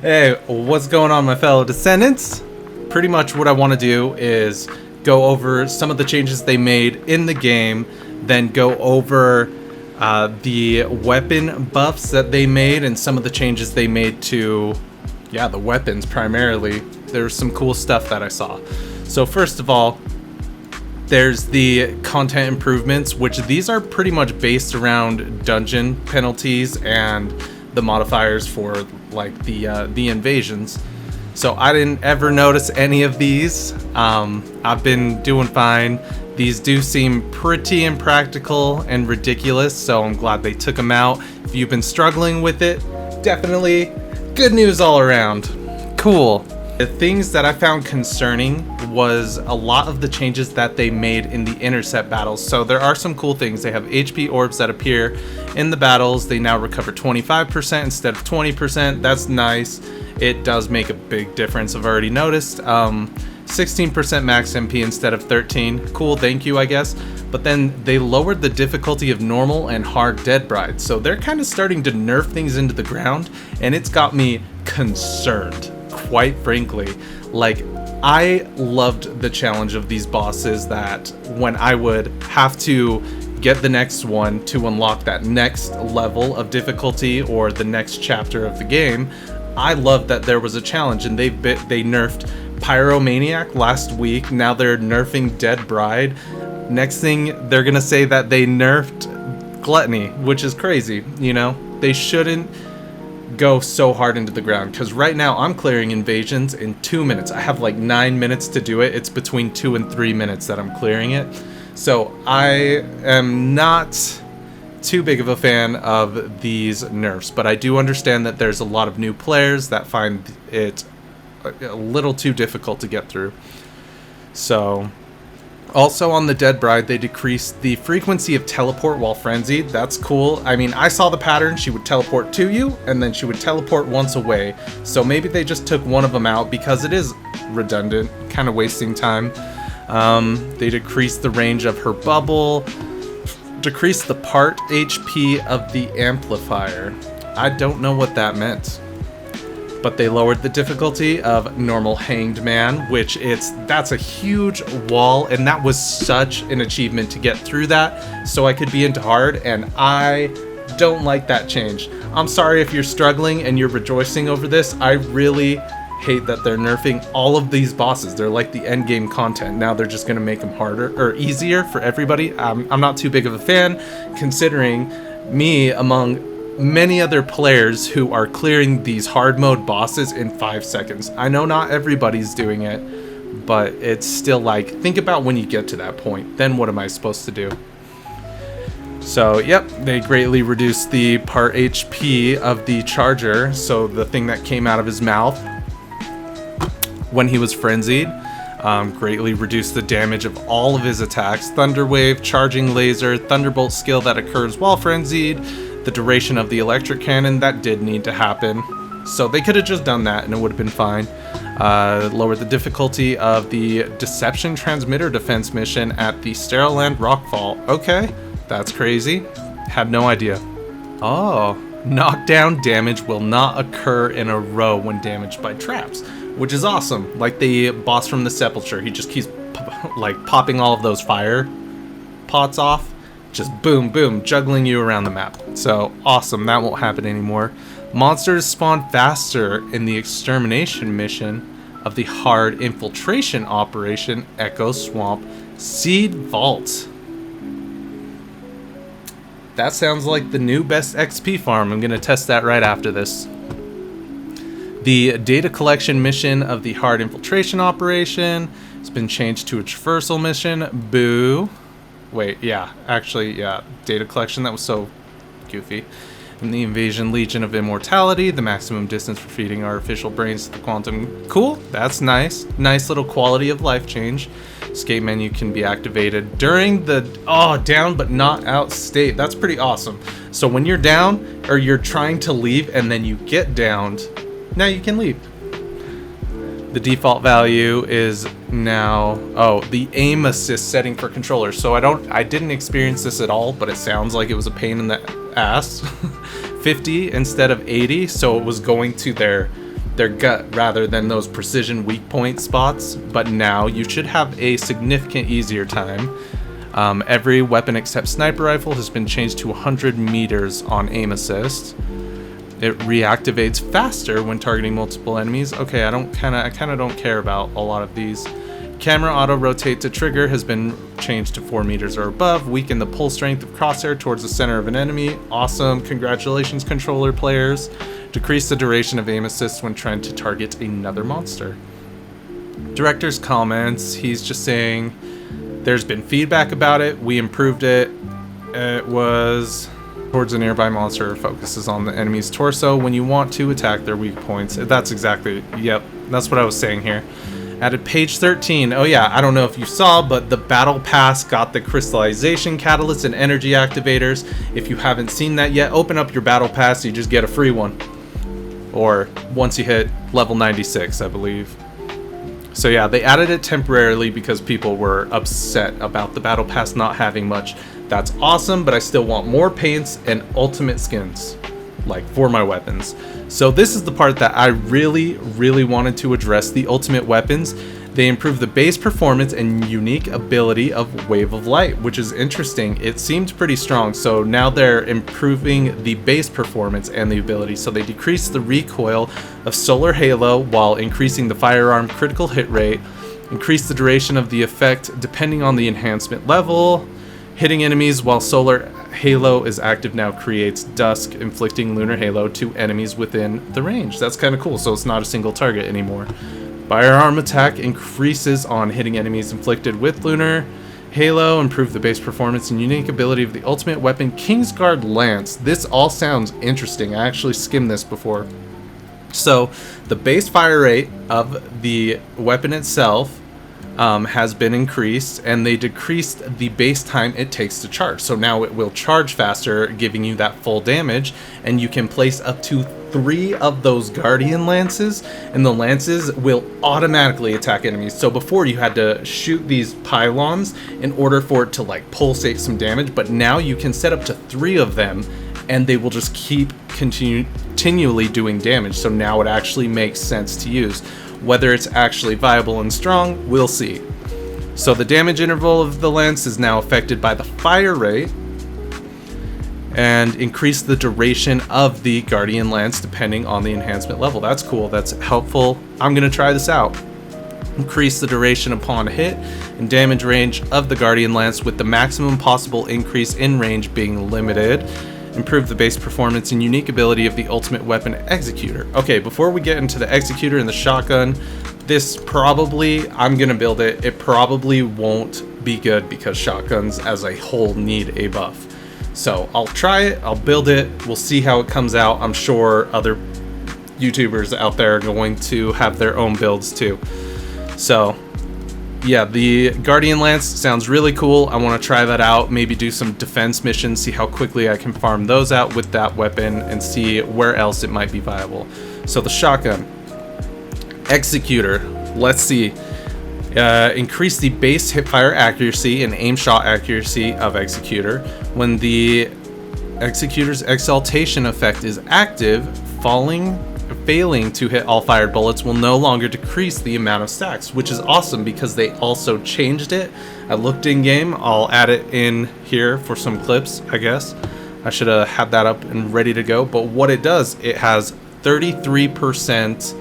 Hey, what's going on, my fellow descendants? Pretty much what I want to do is go over some of the changes they made in the game, then go over the weapon buffs that they made and some of the changes they made to, the weapons primarily. There's some cool stuff that I saw. So first of all, there's the content improvements, which these are pretty much based around dungeon penalties and the modifiers for like the invasions. So I didn't ever notice any of these. I've been doing fine. These do seem pretty impractical and ridiculous, so I'm glad they took them out. If you've been struggling with it, definitely good news all around. Cool. The things that I found concerning was a lot of the changes that they made in the INTERCEPT battles. So there are some cool things. They have HP orbs that appear in the battles. They now recover 25% instead of 20%. That's nice. It does make a big difference. I've already noticed. 16% max MP instead of 13. Cool, thank you, I guess. But then they lowered the difficulty of normal and hard Dead Bride. So they're kind of starting to nerf things into the ground, and it's got me concerned. Quite frankly, like, I loved the challenge of these bosses, that when I would have to get the next one to unlock that next level of difficulty or the next chapter of the game, I loved that there was a challenge. And they nerfed Pyromaniac last week. Now they're nerfing Dead Bride. Next thing, they're gonna say that they nerfed Gluttony, which is crazy. You know, they shouldn't go so hard into the ground, because right now I'm clearing invasions in 2 minutes. I have like 9 minutes to do it. It's between 2 and 3 minutes that I'm clearing it. So I am not too big of a fan of these nerfs, but I do understand that there's a lot of new players that find it a little too difficult to get through. So also on the Dead Bride, they decreased the frequency of teleport while frenzied. That's cool. I mean, I saw the pattern. She would teleport to you, and then she would teleport once away. So maybe they just took one of them out, because it is redundant, kind of wasting time. They decreased the range of her bubble, decreased the part HP of the amplifier. I don't know what that meant. But they lowered the difficulty of normal hanged man, which that's a huge wall, and that was such an achievement to get through that so I could be into hard, and I don't like that change. I'm sorry if you're struggling and you're rejoicing over this. I really hate that they're nerfing all of these bosses. They're like the end game content. Now they're just gonna make them harder or easier for everybody. I'm not too big of a fan, considering me among many other players who are clearing these hard mode bosses in 5 seconds. I know not everybody's doing it, but it's still like, think about when you get to that point, then what am I supposed to do? So yep, they greatly reduced the part HP of the charger, so the thing that came out of his mouth when he was frenzied. Greatly reduced the damage of all of his attacks. Thunder Wave, Charging Laser, Thunderbolt skill that occurs while frenzied, the duration of the electric cannon, that did need to happen. So they could have just done that and it would have been fine. Lowered the difficulty of the Deception Transmitter Defense mission at the Sterile Land Rockfall. Okay, that's crazy. Had no idea. Oh, knockdown damage will not occur in a row when damaged by traps, which is awesome. Like the boss from the Sepulchre, he just keeps like popping all of those fire pots off. Just boom, boom, juggling you around the map. So awesome, that won't happen anymore. Monsters spawn faster in the extermination mission of the hard infiltration operation Echo Swamp Seed Vault. That sounds like the new best XP farm. I'm gonna test that right after this. The data collection mission of the hard infiltration operation has been changed to a traversal mission. Boo. Wait, yeah, actually, yeah, data collection, that was so goofy. And the Invasion Legion of Immortality, the maximum distance for feeding artificial brains to the quantum. Cool, that's nice. Nice little quality of life change. Escape menu can be activated during the, down but not out state. That's pretty awesome. So when you're down, or you're trying to leave and then you get downed, now you can leave. The default value is now, the aim assist setting for controllers. So I didn't experience this at all, but it sounds like it was a pain in the ass. 50 instead of 80, so it was going to their their gut rather than those precision weak point spots, but now you should have a significant easier time. Every weapon except sniper rifle has been changed to 100 meters on aim assist. It reactivates faster when targeting multiple enemies. Okay, I kind of don't care about a lot of these. Camera auto rotate to trigger has been changed to 4 meters or above. Weaken the pull strength of crosshair towards the center of an enemy. Awesome, congratulations controller players. Decrease the duration of aim assist when trying to target another monster. Director's comments, he's just saying there's been feedback about it, we improved it. It was towards a nearby monster, focuses on the enemy's torso when you want to attack their weak points. That's exactly, yep, that's what I was saying here. Added page 13. Oh yeah, I don't know if you saw, but the battle pass got the crystallization catalysts and energy activators. If you haven't seen that yet, open up your battle pass, you just get a free one. Or once you hit level 96, I believe. So yeah, they added it temporarily because people were upset about the battle pass not having much. That's awesome, but I still want more paints and ultimate skins, like for my weapons. So this is the part that I really wanted to address, the ultimate weapons. They improved the base performance and unique ability of Wave of Light, which is interesting. It seemed pretty strong, so now they're improving the base performance and the ability. So they decreased the recoil of Solar Halo while increasing the firearm critical hit rate, increased the duration of the effect depending on the enhancement level. Hitting enemies while Solar Halo is active now creates dusk, inflicting Lunar Halo to enemies within the range. That's kind of cool, so it's not a single target anymore. Firearm attack increases on hitting enemies inflicted with Lunar Halo. Improve the base performance and unique ability of the ultimate weapon, Kingsguard Lance. This all sounds interesting. I actually skimmed this before. So the base fire rate of the weapon itself has been increased, and they decreased the base time it takes to charge. So now it will charge faster, giving you that full damage, and you can place up to 3 of those Guardian Lances, and the Lances will automatically attack enemies. So before you had to shoot these pylons in order for it to like pulsate some damage, but now you can set up to 3 of them, and they will just keep continually doing damage. So now it actually makes sense to use. Whether it's actually viable and strong, we'll see. So the damage interval of the lance is now affected by the fire rate, and increase the duration of the Guardian Lance depending on the enhancement level. That's cool, that's helpful. I'm gonna try this out. Increase the duration upon hit and damage range of the Guardian Lance, with the maximum possible increase in range being limited. Improve the base performance and unique ability of the ultimate weapon, Executor. Okay, before we get into the Executor and the shotgun, this probably, I'm gonna build it. It probably won't be good because shotguns as a whole need a buff. So I'll try it, I'll build it, we'll see how it comes out. I'm sure other YouTubers out there are going to have their own builds too. So yeah, the Guardian Lance sounds really cool. I want to try that out, maybe do some defense missions, see how quickly I can farm those out with that weapon, and see where else it might be viable. So the shotgun. Executor, let's see. Increase the base hipfire accuracy and aim shot accuracy of Executor. When the Executor's exaltation effect is active, failing to hit all fired bullets will no longer decrease the amount of stacks, which is awesome because they also changed it. I looked in game, I'll add it in here for some clips, I guess. I should have had that up and ready to go, but what it does, it has 33%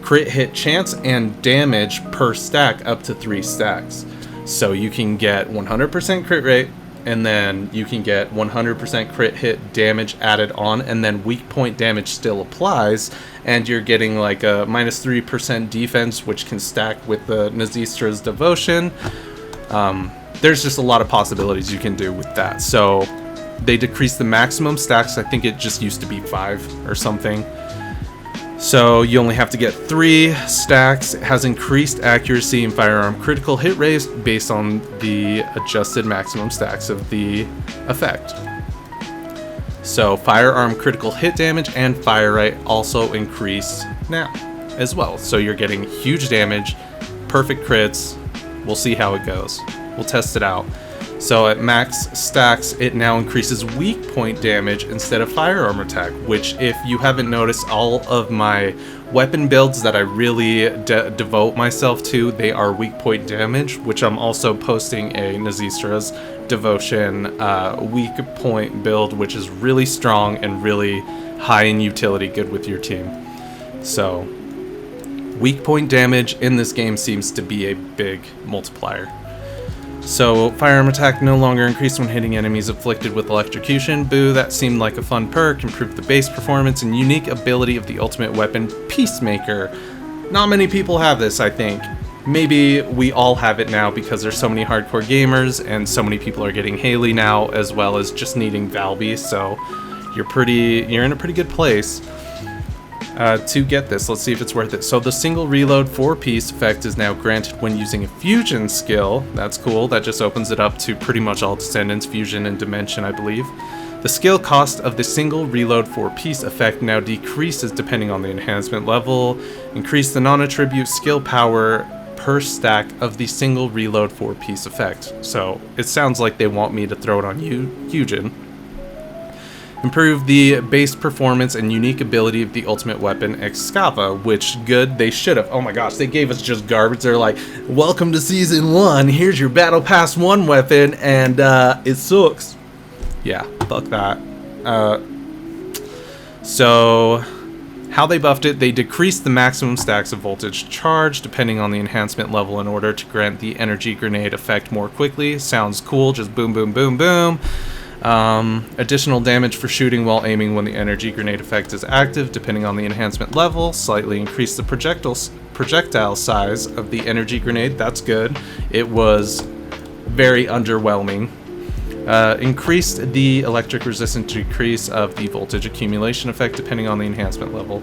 crit hit chance and damage per stack up to 3 stacks. So you can get 100% crit rate, and then you can get 100% crit hit damage added on, and then weak point damage still applies, and you're getting like a -3% defense, which can stack with the Nazistra's Devotion. There's just a lot of possibilities you can do with that. So they decreased the maximum stacks. I think it just used to be 5 or something. So you only have to get 3 stacks. It has increased accuracy and firearm critical hit rate based on the adjusted maximum stacks of the effect. So firearm critical hit damage and fire rate also increased now as well. So you're getting huge damage, perfect crits. We'll see how it goes. We'll test it out. So at max stacks, it now increases weak point damage instead of firearm attack, which, if you haven't noticed, all of my weapon builds that I really devote myself to, they are weak point damage, which I'm also posting a Nazistra's Devotion weak point build, which is really strong and really high in utility, good with your team. So weak point damage in this game seems to be a big multiplier. So firearm attack no longer increased when hitting enemies afflicted with electrocution. Boo, that seemed like a fun perk. Improved the base performance and unique ability of the ultimate weapon, Peacemaker. Not many people have this, I think. Maybe we all have it now because there's so many hardcore gamers and so many people are getting Haley now, as well as just needing Valby. So you're in a pretty good place to get this. Let's see if it's worth it. So the single reload 4-piece effect is now granted when using a fusion skill. That's cool. That just opens it up to pretty much all Descendants, Fusion, and Dimension, I believe. The skill cost of the single reload 4-piece effect now decreases depending on the enhancement level. Increase the non-attribute skill power per stack of the single reload 4-piece effect. So it sounds like they want me to throw it on Eugen. Improve the base performance and unique ability of the ultimate weapon, EXCAVA, which, good, they should have. Oh my gosh, they gave us just garbage. They're like, welcome to Season 1, here's your Battle Pass 1 weapon, and it sucks. Yeah, fuck that. So, how they buffed it, they decreased the maximum stacks of voltage charge depending on the enhancement level in order to grant the energy grenade effect more quickly. Sounds cool, just boom, boom, boom, boom. Additional damage for shooting while aiming when the energy grenade effect is active, depending on the enhancement level. Slightly increase the projectile size of the energy grenade. That's good. It was very underwhelming. Increased the electric resistance decrease of the voltage accumulation effect, depending on the enhancement level.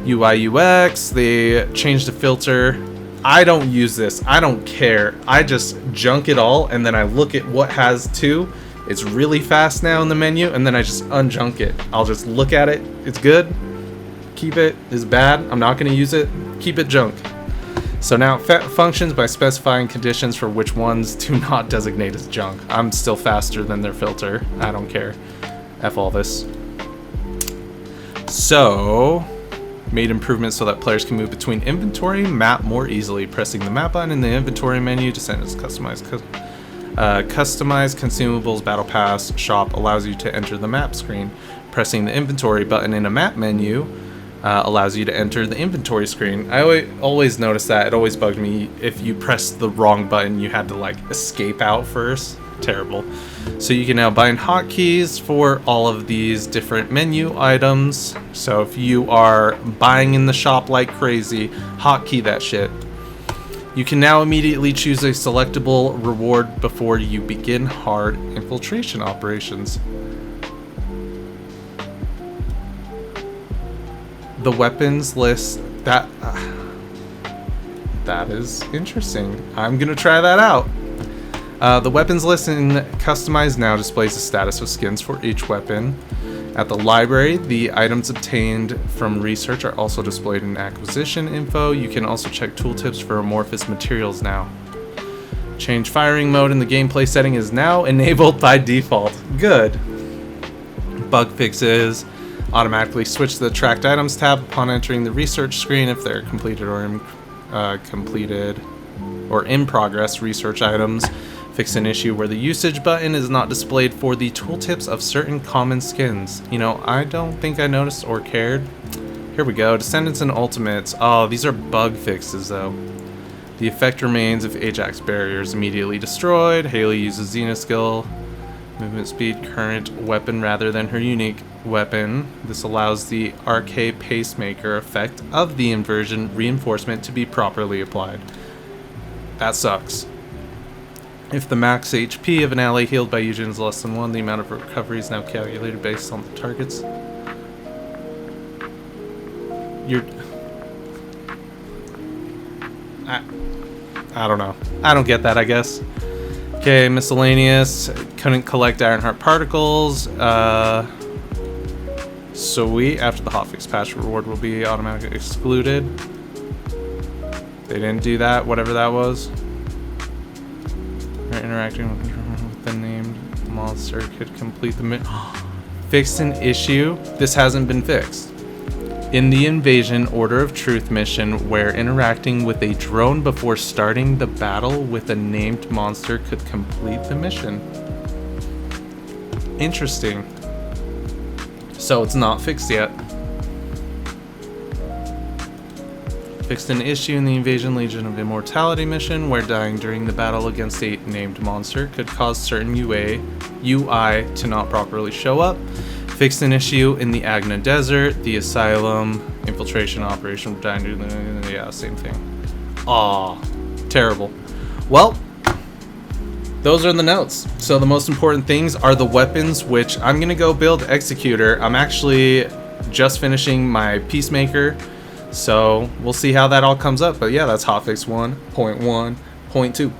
UI UX, they changed the filter. I don't use this. I don't care. I just junk it all, and then I look at what has to. It's really fast now in the menu, and then I just unjunk it. I'll just look at it. It's good. Keep it. It's bad. I'm not going to use it. Keep it junk. So now it functions by specifying conditions for which ones do not designate as junk. I'm still faster than their filter. I don't care. F all this. So, made improvements so that players can move between inventory and map more easily. Pressing the map button in the inventory menu to send its customized consumables battle pass shop allows you to enter the map screen. Pressing the inventory button in a map menu allows you to enter the inventory screen. I always noticed that. It always bugged me. If you pressed the wrong button, you had to like escape out first. Terrible. So you can now bind hotkeys for all of these different menu items. So if you are buying in the shop like crazy, hotkey that shit. You can now immediately choose a selectable reward before you begin hard infiltration operations. The weapons list, that is interesting. I'm gonna try that out. The weapons list in Customize Now displays the status of skins for each weapon. At the library, the items obtained from research are also displayed in acquisition info. You can also check tooltips for amorphous materials now. Change firing mode in the gameplay setting is now enabled by default. Good. Bug fixes. Automatically switch to the tracked items tab upon entering the research screen if they're completed or in progress research items. Fix an issue where the usage button is not displayed for the tooltips of certain common skins. You know, I don't think I noticed or cared. Here we go. Descendants and Ultimates. Oh, these are bug fixes though. The effect remains if Ajax barrier is immediately destroyed. Haley uses Xena skill. Movement speed, current weapon rather than her unique weapon. This allows the RK pacemaker effect of the inversion reinforcement to be properly applied. That sucks. If the max HP of an ally healed by Eugen is less than 1, the amount of recovery is now calculated based on the targets. I don't know. I don't get that, I guess. Okay, miscellaneous. Couldn't collect Ironheart particles. Sweet. After the hotfix patch, reward will be automatically excluded. They didn't do that, whatever that was. Interacting with with a named monster could complete the mission. Fixed an issue. This hasn't been fixed. In the Invasion Order of Truth mission, where interacting with a drone before starting the battle with a named monster could complete the mission. Interesting. So it's not fixed yet. Fixed an issue in the Invasion Legion of Immortality mission, where dying during the battle against a named monster could cause certain UI to not properly show up. Fixed an issue in the Agna Desert, the Asylum, infiltration operation, dying during the... yeah, same thing. Aw, terrible. Well, those are the notes. So the most important things are the weapons, which I'm gonna go build Executor. I'm actually just finishing my Peacemaker, so we'll see how that all comes up. But yeah, that's Hotfix 1.1.2.